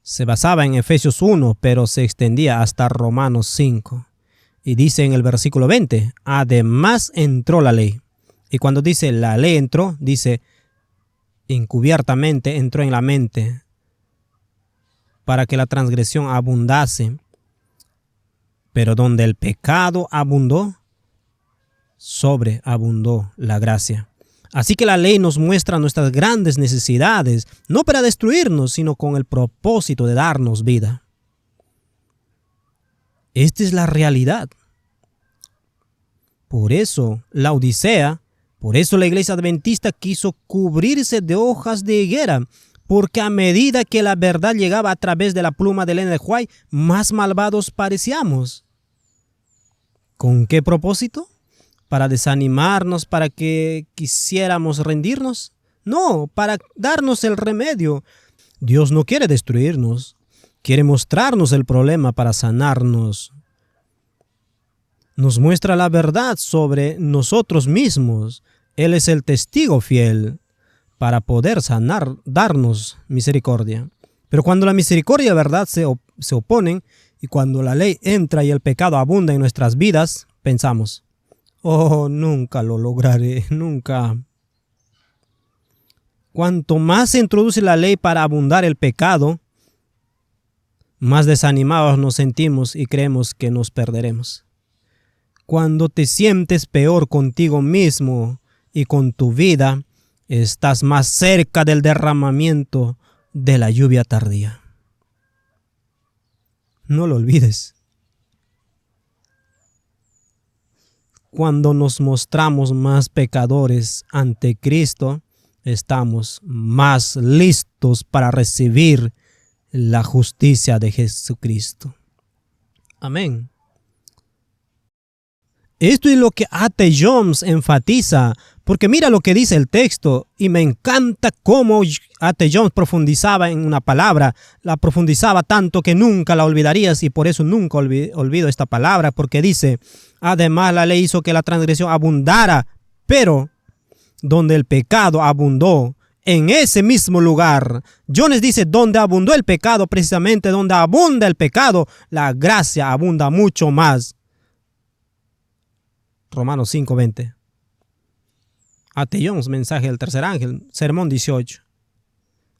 Se basaba en Efesios 1, pero se extendía hasta Romanos 5. Y dice en el versículo 20, además entró la ley. Y cuando dice la ley entró, dice encubiertamente entró en la mente para que la transgresión abundase. Pero donde el pecado abundó, sobreabundó la gracia. Así que la ley nos muestra nuestras grandes necesidades, no para destruirnos, sino con el propósito de darnos vida. Esta es la realidad. Por eso, la Odisea Por eso la iglesia adventista quiso cubrirse de hojas de higuera, porque a medida que la verdad llegaba a través de la pluma de Ellen White, más malvados parecíamos. ¿Con qué propósito? ¿Para desanimarnos, para que quisiéramos rendirnos? No, para darnos el remedio. Dios no quiere destruirnos, quiere mostrarnos el problema para sanarnos. Nos muestra la verdad sobre nosotros mismos. Él es el testigo fiel para poder sanar, darnos misericordia. Pero cuando la misericordia y la verdad se oponen, y cuando la ley entra y el pecado abunda en nuestras vidas, pensamos, oh, nunca lo lograré, nunca. Cuanto más se introduce la ley para abundar el pecado, más desanimados nos sentimos y creemos que nos perderemos. Cuando te sientes peor contigo mismo y con tu vida, estás más cerca del derramamiento de la lluvia tardía. No lo olvides. Cuando nos mostramos más pecadores ante Cristo, estamos más listos para recibir la justicia de Jesucristo. Amén. Esto es lo que A.T. Jones enfatiza, porque mira lo que dice el texto, y me encanta cómo A.T. Jones profundizaba en una palabra, la profundizaba tanto que nunca la olvidarías, y por eso nunca olvido esta palabra, porque dice, además la ley hizo que la transgresión abundara, pero donde el pecado abundó, en ese mismo lugar, Jones dice, donde abundó el pecado, precisamente donde abunda el pecado, la gracia abunda mucho más. Romanos 5:20. A.T. Jones, mensaje del tercer ángel, sermón 18.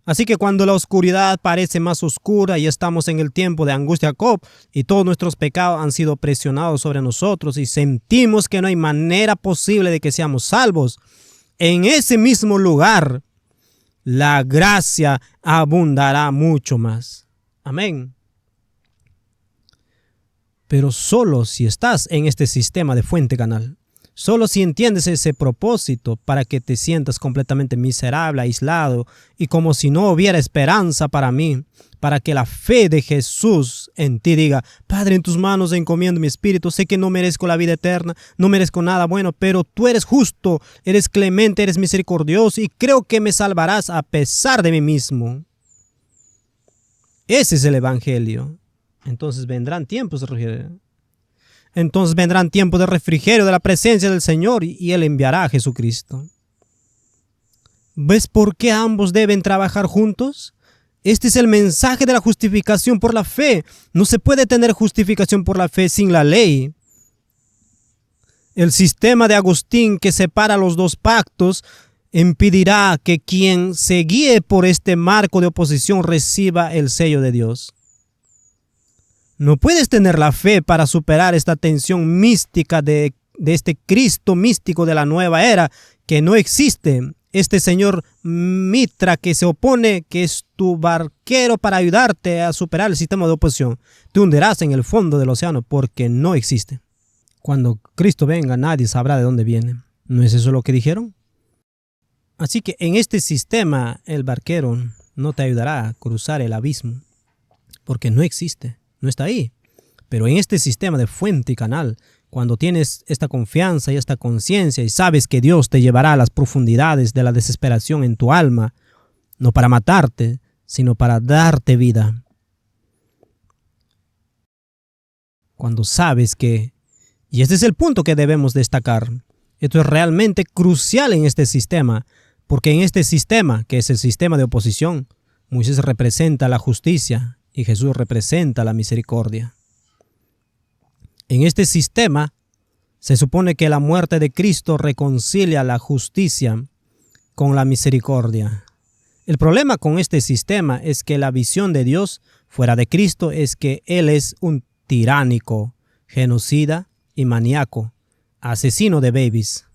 Así que cuando la oscuridad parece más oscura y estamos en el tiempo de angustia Jacob y todos nuestros pecados han sido presionados sobre nosotros y sentimos que no hay manera posible de que seamos salvos, en ese mismo lugar la gracia abundará mucho más. Amén. Pero solo si estás en este sistema de fuente canal, solo si entiendes ese propósito para que te sientas completamente miserable, aislado y como si no hubiera esperanza para mí, para que la fe de Jesús en ti diga, Padre, en tus manos encomiendo mi espíritu, sé que no merezco la vida eterna, no merezco nada bueno, pero tú eres justo, eres clemente, eres misericordioso y creo que me salvarás a pesar de mí mismo. Ese es el evangelio. Entonces vendrán tiempos de refrigerio de la presencia del Señor y Él enviará a Jesucristo. ¿Ves por qué ambos deben trabajar juntos? Este es el mensaje de la justificación por la fe. No se puede tener justificación por la fe sin la ley. El sistema de Agustín que separa los dos pactos impedirá que quien se guíe por este marco de oposición reciba el sello de Dios. No puedes tener la fe para superar esta tensión mística de este Cristo místico de la nueva era que no existe. Este señor Mitra que se opone, que es tu barquero para ayudarte a superar el sistema de oposición. Te hundirás en el fondo del océano porque no existe. Cuando Cristo venga, nadie sabrá de dónde viene. ¿No es eso lo que dijeron? Así que en este sistema, el barquero no te ayudará a cruzar el abismo porque no existe. No está ahí. Pero en este sistema de fuente y canal, cuando tienes esta confianza y esta conciencia y sabes que Dios te llevará a las profundidades de la desesperación en tu alma, no para matarte, sino para darte vida. Cuando sabes que, y este es el punto que debemos destacar, esto es realmente crucial en este sistema, porque en este sistema, que es el sistema de oposición, Moisés representa la justicia, y Jesús representa la misericordia. En este sistema, se supone que la muerte de Cristo reconcilia la justicia con la misericordia. El problema con este sistema es que la visión de Dios fuera de Cristo es que Él es un tiránico, genocida y maníaco, asesino de babies.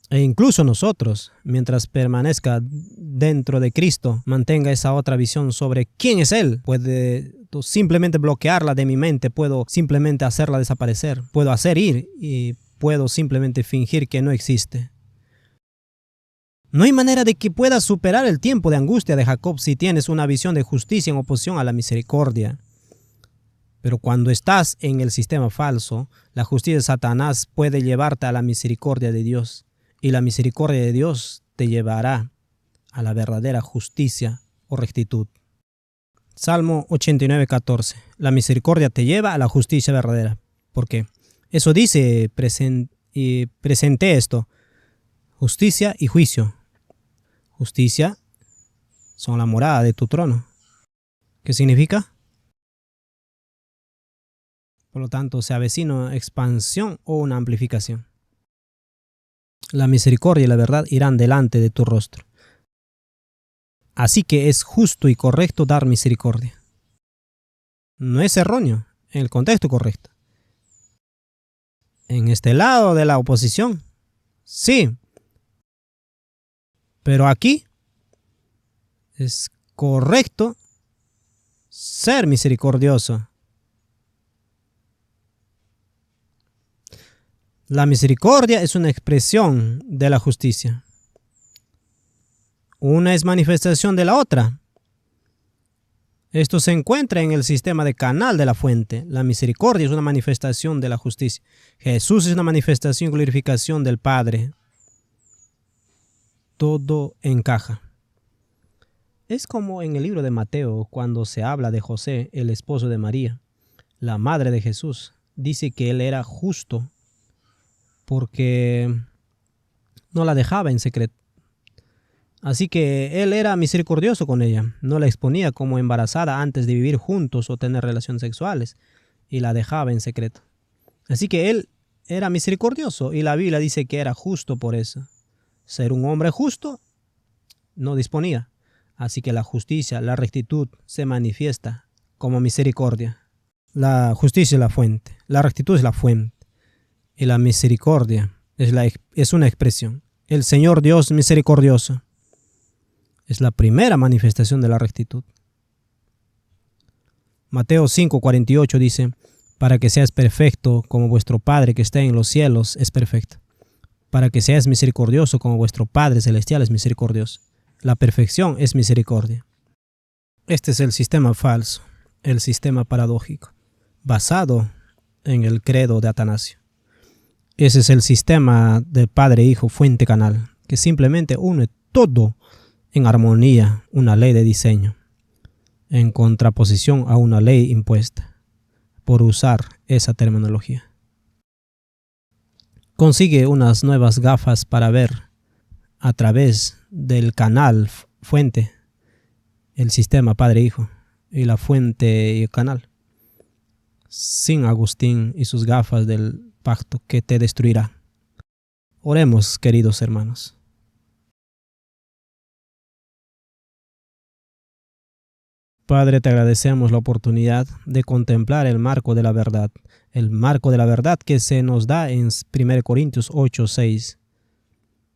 E incluso nosotros, mientras permanezca dentro de Cristo, mantenga esa otra visión sobre quién es Él. Puede simplemente bloquearla de mi mente, puedo simplemente hacerla desaparecer, puedo hacer ir y puedo simplemente fingir que no existe. No hay manera de que puedas superar el tiempo de angustia de Jacob si tienes una visión de justicia en oposición a la misericordia. Pero cuando estás en el sistema falso, la justicia de Satanás puede llevarte a la misericordia de Dios. Y la misericordia de Dios te llevará a la verdadera justicia o rectitud. Salmo 89:14. La misericordia te lleva a la justicia verdadera. ¿Por qué? Eso dice, presenté esto. Justicia y juicio. Justicia son la morada de tu trono. ¿Qué significa? Por lo tanto, se avecina una expansión o una amplificación. La misericordia y la verdad irán delante de tu rostro. Así que es justo y correcto dar misericordia. No es erróneo, en el contexto correcto. En este lado de la oposición, sí. Pero aquí es correcto ser misericordioso. La misericordia es una expresión de la justicia. Una es manifestación de la otra. Esto se encuentra en el sistema de canal de la fuente. La misericordia es una manifestación de la justicia. Jesús es una manifestación y glorificación del Padre. Todo encaja. Es como en el libro de Mateo cuando se habla de José, el esposo de María, la madre de Jesús. Dice que él era justo porque no la dejaba en secreto. Así que él era misericordioso con ella. No la exponía como embarazada antes de vivir juntos o tener relaciones sexuales y la dejaba en secreto. Así que él era misericordioso y la Biblia dice que era justo por eso. Ser un hombre justo no disponía. Así que la justicia, la rectitud se manifiesta como misericordia. La justicia es la fuente, la rectitud es la fuente y la misericordia es una expresión. El Señor Dios misericordioso es la primera manifestación de la rectitud. Mateo 5:48 dice, para que seas perfecto como vuestro Padre que está en los cielos es perfecto. Para que seas misericordioso como vuestro Padre celestial es misericordioso. La perfección es misericordia. Este es el sistema falso, el sistema paradójico, basado en el credo de Atanasio. Ese es el sistema de Padre, Hijo, Fuente, Canal, que simplemente une todo en armonía, una ley de diseño, en contraposición a una ley impuesta, por usar esa terminología. Consigue unas nuevas gafas para ver a través del canal fuente, el sistema Padre-Hijo y la fuente y el canal, sin Agustín y sus gafas del pacto que te destruirá. Oremos, queridos hermanos. Padre, te agradecemos la oportunidad de contemplar el marco de la verdad que se nos da en 1 Corintios 8:6,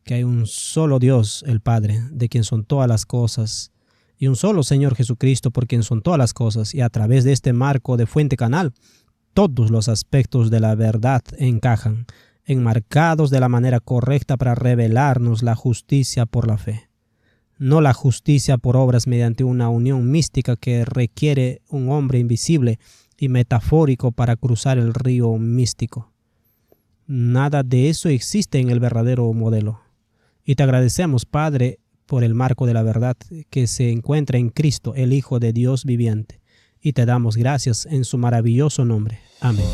que hay un solo Dios, el Padre, de quien son todas las cosas, y un solo Señor Jesucristo, por quien son todas las cosas, y a través de este marco de fuente canal, todos los aspectos de la verdad encajan, enmarcados de la manera correcta para revelarnos la justicia por la fe. No la justicia por obras mediante una unión mística que requiere un hombre invisible y metafórico para cruzar el río místico. Nada de eso existe en el verdadero modelo. Y te agradecemos, Padre, por el marco de la verdad que se encuentra en Cristo, el Hijo de Dios viviente. Y te damos gracias en su maravilloso nombre. Amén.